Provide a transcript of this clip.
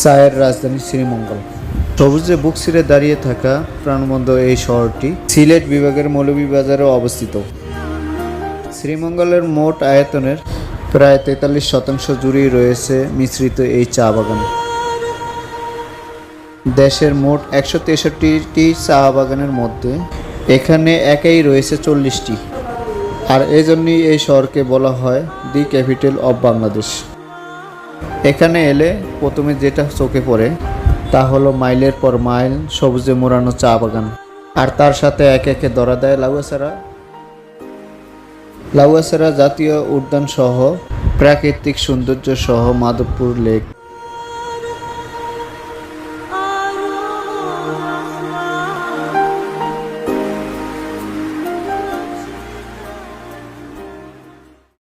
চায়ের রাজধানী শ্রীমঙ্গল। সবুজে বুক ছিঁড়ে দাঁড়িয়ে থাকা প্রাণবন্ত এই শহরটি সিলেট বিভাগের মৌলভীবাজারে অবস্থিত। শ্রীমঙ্গলের মোট আয়তনের প্রায় 43% জুড়েই রয়েছে মিশ্রিত এই চা বাগান। দেশের মোট 163টি চা বাগানের মধ্যে এখানে একাই রয়েছে 40টি। আর এজন্যই এই শহরকে বলা হয় দি ক্যাপিটাল অব বাংলাদেশ। এখানে এলে প্রথমে যেটা চোখে পড়ে তা হলো মাইলের পর মাইল সবুজে মোড়ানো চা বাগান, আর তার সাথে একে একে ধরা দেয় লাউয়াছড়া জাতীয় উদ্যান সহ প্রাকৃতিক সৌন্দর্য সহ মাধবপুর লেক।